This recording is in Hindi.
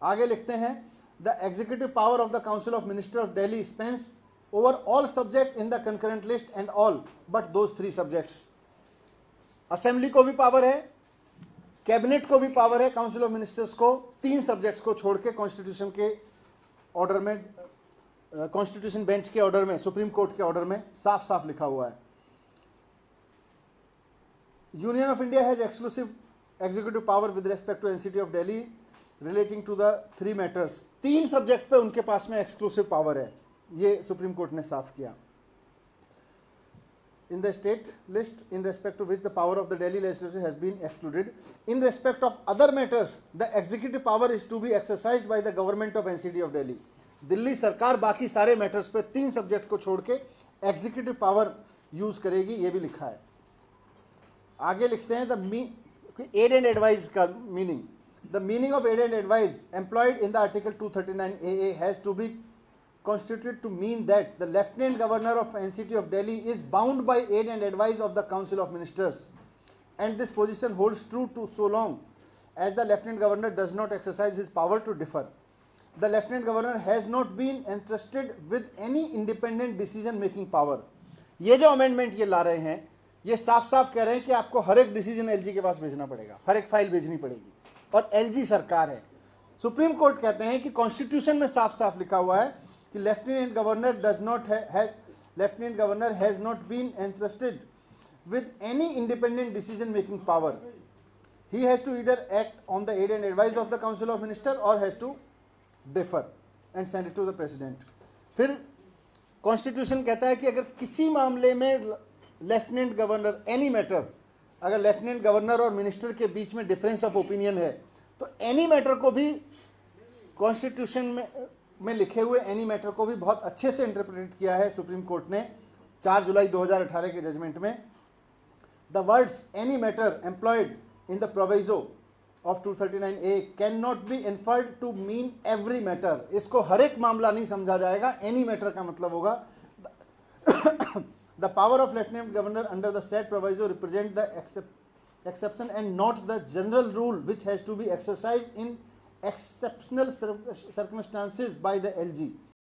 आगे लिखते हैं, the executive power of the council of minister of Delhi Spence over all subject in the concurrent list and all but those 3 subjects. Assembly को भी पावर है, कैबिनेट को भी पावर है, काउंसिल ऑफ मिनिस्टर्स को 3 सब्जेक्ट्स को छोड़ के कॉन्स्टिट्यूशन के ऑर्डर में, कॉन्स्टिट्यूशन बेंच के ऑर्डर में, सुप्रीम कोर्ट के ऑर्डर में साफ साफ लिखा हुआ है। Union of India has exclusive executive power with respect to NCT of Delhi relating to the 3 matters. 3 subject पे उनके पास में एक्सक्लूसिव पावर है, ये सुप्रीम कोर्ट ने साफ किया। In the state list in respect to which the power of the Delhi legislature has been excluded, in respect of other matters the executive power is to be exercised by the government of NCT of Delhi। Delhi सरकार बाकी सारे मैटर्स पे 3 सब्जेक्ट को छोड़ के एग्जीक्यूटिव पावर यूज करेगी, ये भी लिखा है। आगे लिखते हैं द एड एंड एडवाइस का meaning. The meaning of aid and advice employed in the article 239 AA has to be constituted to mean that the Lieutenant Governor of NCT of Delhi is bound by aid and advice of the Council of Ministers, and this position holds true to so long as the Lieutenant Governor does not exercise his power to differ. The Lieutenant Governor has not been entrusted with any independent decision making power। ये जो अमेंडमेंट ये ला रहे हैं, ये साफ साफ कह रहे हैं कि आपको हर एक डिसीजन एलजी के पास भेजना पड़ेगा, हर एक फाइल भेजनी पड़ेगी, और एलजी सरकार है। सुप्रीम कोर्ट कहते हैं कि कॉन्स्टिट्यूशन में साफ साफ लिखा हुआ है कि lieutenant governor has not been entrusted with any independent decision making power. He has to either act on the aid and advice of the council of minister और has to differ and send it to the president. फिर कॉन्स्टिट्यूशन कहता है कि अगर किसी मामले में लेफ्टिनेंट गवर्नर, एनी मैटर, अगर लेफ्टिनेंट गवर्नर और मिनिस्टर के बीच में डिफरेंस ऑफ ओपिनियन है तो एनी मैटर को भी कॉन्स्टिट्यूशन में लिखे हुए एनी मैटर को भी बहुत अच्छे से इंटरप्रेट किया है सुप्रीम कोर्ट ने 4 जुलाई 2018 के जजमेंट में। The words any matter employed in the proviso of 239A can not be inferred to mean every matter. इसको हर एक मामला नहीं समझा जाएगा, एनी मैटर का मतलब होगा the power of lieutenant governor under the said proviso represent the exception and not the general rule which has to be exercised in exceptional circumstances by the LG।